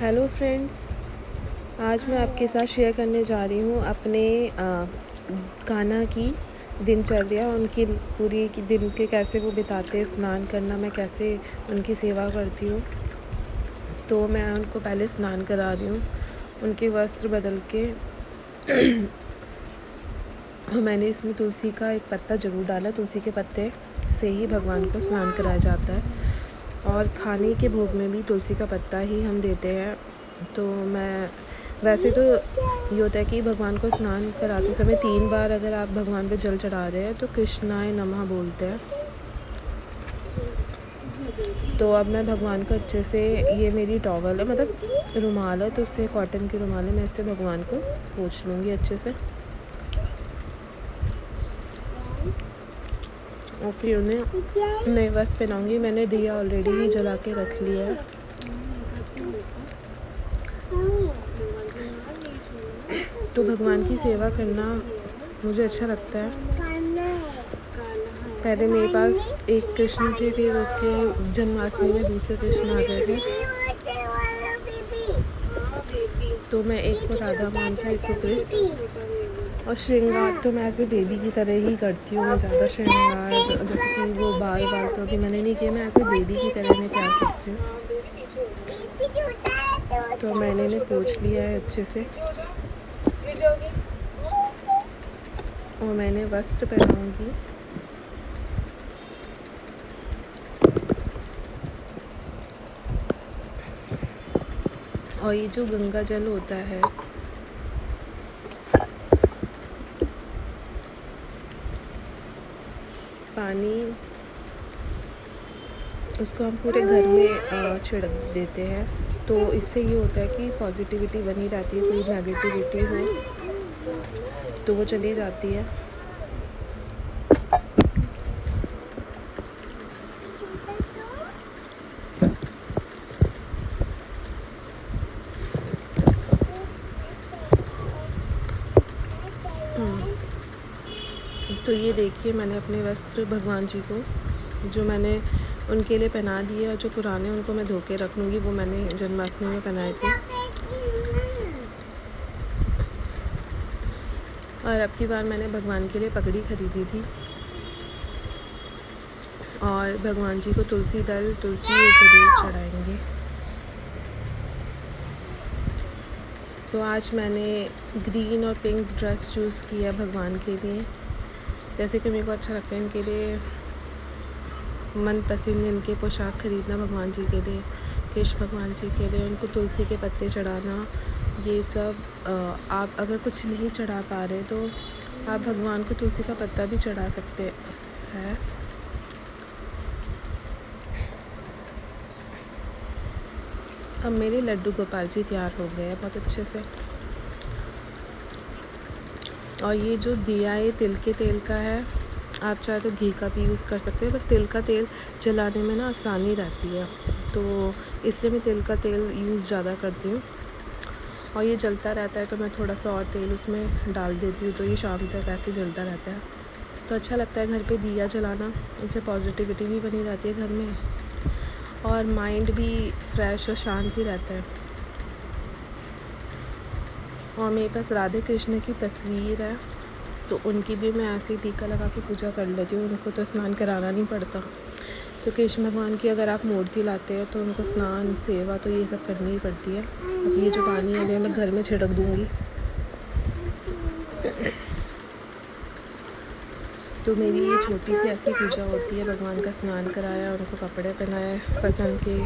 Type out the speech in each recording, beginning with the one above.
Hello friends, आज मैं आपके साथ शेयर करने जा रही हूँ अपने कान्हा की दिनचर्या, उनकी पूरी की दिन के कैसे वो बिताते हैं। स्नान करना, मैं कैसे उनकी सेवा करती हूँ। तो मैं उनको पहले स्नान करा रही हूँ, उनके वस्त्र बदल के। और मैंने इसमें तुलसी का एक पत्ता ज़रूर डाला। तुलसी के पत्ते से ही भगवान को स्नान कराया जाता है, और खाने के भोग में भी तुलसी का पत्ता ही हम देते हैं। तो मैं वैसे तो ये होता है कि भगवान को स्नान कराते समय 3 बार अगर आप भगवान पे जल चढ़ा रहे हैं तो कृष्णाय नमः बोलते हैं। तो अब मैं भगवान को अच्छे से, ये मेरी टॉवल है, मतलब रुमाल है, तो उससे कॉटन की रुमाल है, मैं इससे भगवान को पोंछ लूँगी अच्छे से। और फिर उन्हें नए वस्त्र पहनाऊँगी। मैंने दिया ऑलरेडी ही जला के रख लिया है। तो भगवान की सेवा करना मुझे अच्छा लगता है। पहले मेरे पास एक कृष्ण थे, फिर उसके जन्माष्टमी में दूसरे कृष्ण आ गए थे। तो मैं एक को राधा मानती हूँ, एक को कृष्ण। और श्रृंगार तो मैं ऐसे बेबी की तरह ही करती हूँ। मैं ज़्यादा श्रृंगार जैसे कि वो बाल तो अभी मैंने नहीं किया, मैं ऐसे बेबी की तरह मैं प्यार करती हूँ। तो मैंने इन्हें पोंछ लिया है अच्छे से, और मैंने वस्त्र पहनाऊँगी। और ये जो गंगा जल होता है, पानी, उसको हम पूरे घर में छिड़क देते हैं। तो इससे ये होता है कि पॉजिटिविटी बनी रहती है, कोई नेगेटिविटी हो तो वो चली जाती है। तो ये देखिए, मैंने अपने वस्त्र भगवान जी को, जो मैंने उनके लिए पहना दिए, और जो पुराने उनको मैं धो के रख लूँगी, वो मैंने जन्माष्टमी में पहनाए थे। और अब की बार मैंने भगवान के लिए पगड़ी खरीदी थी, और भगवान जी को तुलसी ज़रूर चढ़ाएंगे। तो आज मैंने ग्रीन और पिंक ड्रेस चूज़ किया भगवान के लिए, जैसे कि मेरे को अच्छा लगता है इनके लिए मनपसंद इनके पोशाक खरीदना भगवान जी के लिए, कृष्ण भगवान जी के लिए, उनको तुलसी के पत्ते चढ़ाना, ये सब। आप अगर कुछ नहीं चढ़ा पा रहे तो आप भगवान को तुलसी का पत्ता भी चढ़ा सकते हैं। अब मेरे लड्डू गोपाल जी तैयार हो गए हैं बहुत अच्छे से। और ये जो दिया है तिल के तेल का है, आप चाहे तो घी का भी यूज़ कर सकते हैं, पर तिल का तेल जलाने में ना आसानी रहती है, तो इसलिए मैं तिल का तेल यूज़ ज़्यादा करती हूँ। और ये जलता रहता है, तो मैं थोड़ा सा और तेल उसमें डाल देती हूँ, तो ये शाम तक ऐसे जलता रहता है। तो अच्छा लगता है घर पे दिया जलाना, इससे पॉजिटिविटी भी बनी रहती है घर में, और माइंड भी फ्रेश और शांति रहता है। और मेरे पास राधे कृष्ण की तस्वीर है, तो उनकी भी मैं ऐसे ही टीका लगा के पूजा कर लेती हूँ। उनको तो स्नान कराना नहीं पड़ता। तो कृष्ण भगवान की अगर आप मूर्ति लाते हैं तो उनको स्नान, सेवा तो ये सब करनी ही पड़ती है। अब ये जो पानी है मैं घर में छिड़क दूँगी। तो मेरी ये छोटी सी ऐसी पूजा होती है। भगवान का स्नान कराया, उनको कपड़े पहनाए पसंद के,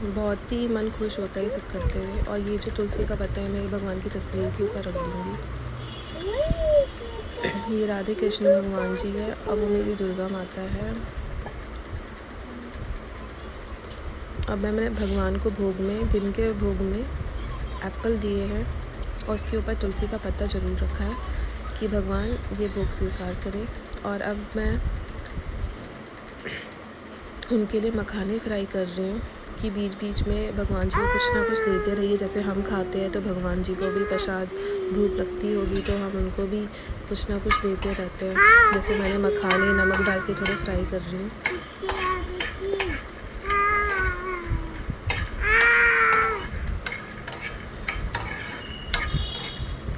बहुत ही मन खुश होता है ये सब करते हुए। और ये जो तुलसी का पत्ता है, मेरी भगवान की तस्वीर के ऊपर रख दूँगी। ये राधे कृष्ण भगवान जी है, अब वो मेरी दुर्गा माता है। अब मैंने भगवान को भोग में, दिन के भोग में एप्पल दिए हैं, और उसके ऊपर तुलसी का पत्ता ज़रूर रखा है कि भगवान ये भोग स्वीकार करें। और अब मैं उनके लिए मखाने फ्राई कर रही हूँ कि बीच बीच में भगवान जी को कुछ ना कुछ देते रहिए। जैसे हम खाते हैं तो भगवान जी को भी प्रसाद, भूख लगती होगी तो हम उनको भी कुछ ना कुछ देते रहते हैं। जैसे मैंने मखाने नमक डाल के थोड़े फ्राई कर रही हूँ।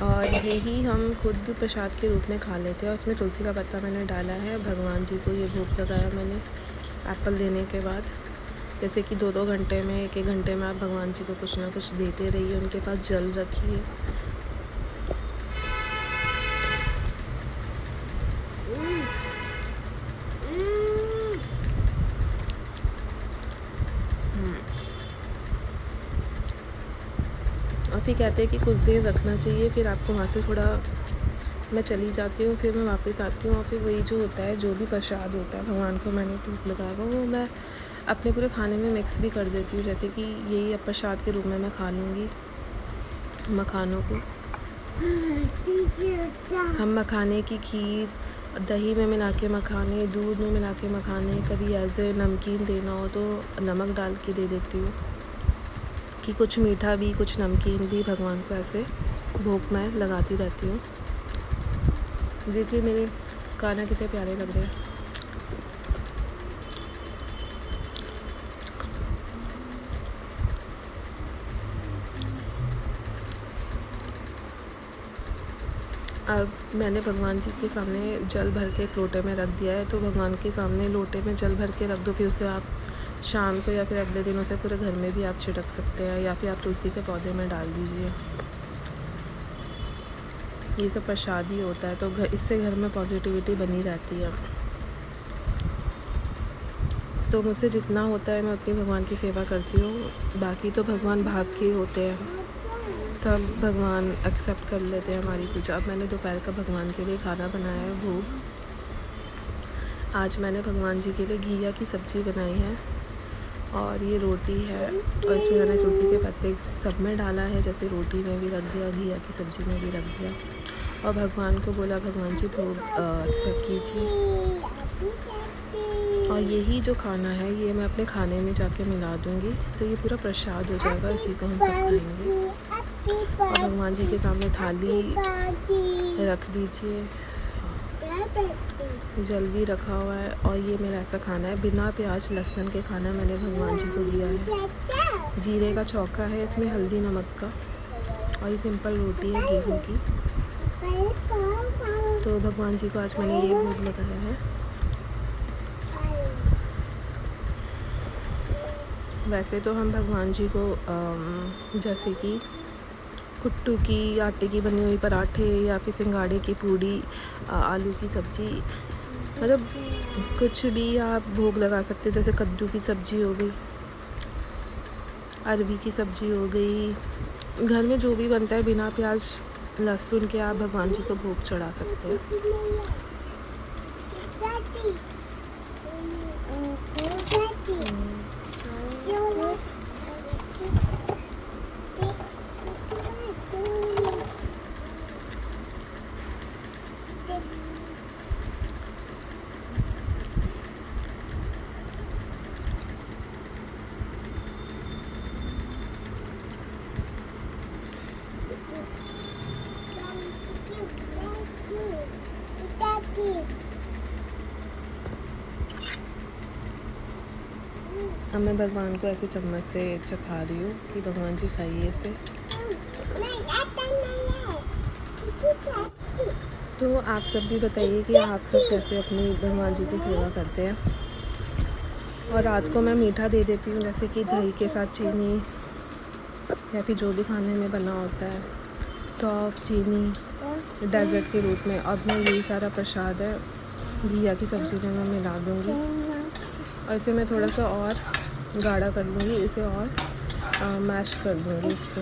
और यही हम खुद प्रसाद के रूप में खा लेते हैं। और उसमें तुलसी का पत्ता मैंने डाला है। भगवान जी को ये भोग लगाया मैंने एप्पल देने के बाद। जैसे कि 2-2 घंटे में, 1-1 घंटे में आप भगवान जी को कुछ ना कुछ देते रहिए, उनके पास जल रखिए। और फिर कहते हैं कि कुछ देर रखना चाहिए, फिर आपको वहाँ से थोड़ा, मैं चली जाती हूँ, फिर मैं वापस आती हूँ और फिर वही जो होता है, जो भी प्रसाद होता है भगवान को मैंने भोग लगाया हुआ, वो मैं अपने पूरे खाने में मिक्स भी कर देती हूँ। जैसे कि यही अब प्रसाद के रूप में मैं खा लूँगी मखानों को। हम मखाने की खीर दही में मिला के मखाने, दूध में मिला के मखाने, कभी ऐसे नमकीन देना हो तो नमक डाल के दे देती हूँ कि कुछ मीठा भी कुछ नमकीन भी भगवान को ऐसे भोग में लगाती रहती हूँ। देखिए मेरे खाना कितने प्यारे लग रहे हैं। अब मैंने भगवान जी के सामने जल भर के एक लोटे में रख दिया है, तो भगवान के सामने लोटे में जल भर के रख दो। फिर उसे आप शाम को या फिर अगले दिन उसे पूरे घर में भी आप छिड़क सकते हैं, या फिर आप तुलसी के पौधे में डाल दीजिए। ये सब प्रसाद ही होता है, तो इससे घर में पॉजिटिविटी बनी रहती है। तो मुझसे जितना होता है मैं उतनी भगवान की सेवा करती हूँ। बाकी तो भगवान भाग के होते हैं, सब भगवान एक्सेप्ट कर लेते हैं हमारी पूजा। अब मैंने दोपहर का भगवान के लिए खाना बनाया है भोग। आज मैंने भगवान जी के लिए घिया की सब्ज़ी बनाई है और ये रोटी है, और इसमें मैंने तुलसी के पत्ते सब में डाला है, जैसे रोटी में भी रख दिया, घिया की सब्ज़ी में भी रख दिया। और भगवान को बोला भगवान जी भोग एक्सेप्ट कीजिए। और यही जो खाना है ये मैं अपने खाने में जाके मिला दूँगी, तो ये पूरा प्रसाद हो जाएगा, इसी को हम सब खाएंगे। और भगवान जी के सामने थाली रख दीजिए, जल भी रखा हुआ है। और ये मेरा ऐसा खाना है बिना प्याज लहसुन के खाना मैंने भगवान जी को दिया है। जीरे का चौका है, इसमें हल्दी नमक का, और ये सिंपल रोटी है गेहूँ की। तो भगवान जी को आज मैंने ये भोग लगाया है। वैसे तो हम भगवान जी को जैसे कि कुट्टू की आटे की बनी हुई पराठे, या फिर सिंगाड़े की पूड़ी, आलू की सब्ज़ी, मतलब कुछ भी आप भोग लगा सकते हैं। जैसे कद्दू की सब्ज़ी हो गई, अरबी की सब्ज़ी हो गई, घर में जो भी बनता है बिना प्याज लहसुन के आप भगवान जी को भोग चढ़ा सकते हैं। अब मैं भगवान को ऐसे चम्मच से चखा रही हूँ कि भगवान जी खाइए इसे। तो आप सब भी बताइए कि आप सब कैसे अपनी भगवान जी की सेवा करते हैं। और रात को मैं मीठा दे देती हूँ, जैसे कि दही के साथ चीनी, या फिर जो भी खाने में बना होता है, सौंफ चीनी डेजर्ट के रूप में। अब मैं यही सारा प्रसाद है घिया की सब्ज़ी में मैं मिला दूँगी, और इसे मैं थोड़ा सा और गाढ़ा कर लूँगी, इसे और मैश कर दूँगी इसको।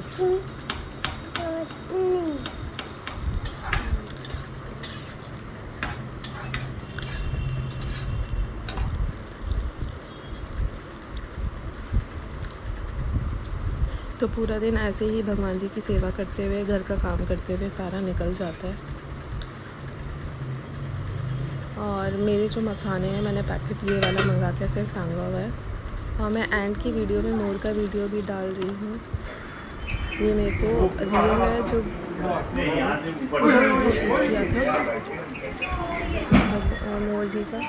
तो पूरा दिन ऐसे ही भगवान जी की सेवा करते हुए, घर का काम करते हुए सारा निकल जाता है। और मेरे जो मखाने हैं मैंने पैकेट ये वाला मंगा के ऐसे टांगा हुआ है, और मैं एंड की वीडियो में मोर का वीडियो भी डाल रही हूँ। ये मेरे को रियल है जो शूट किया था मोर जी का,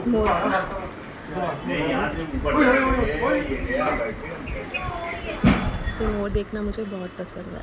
मोर का। तो मोर देखना मुझे बहुत पसंद है।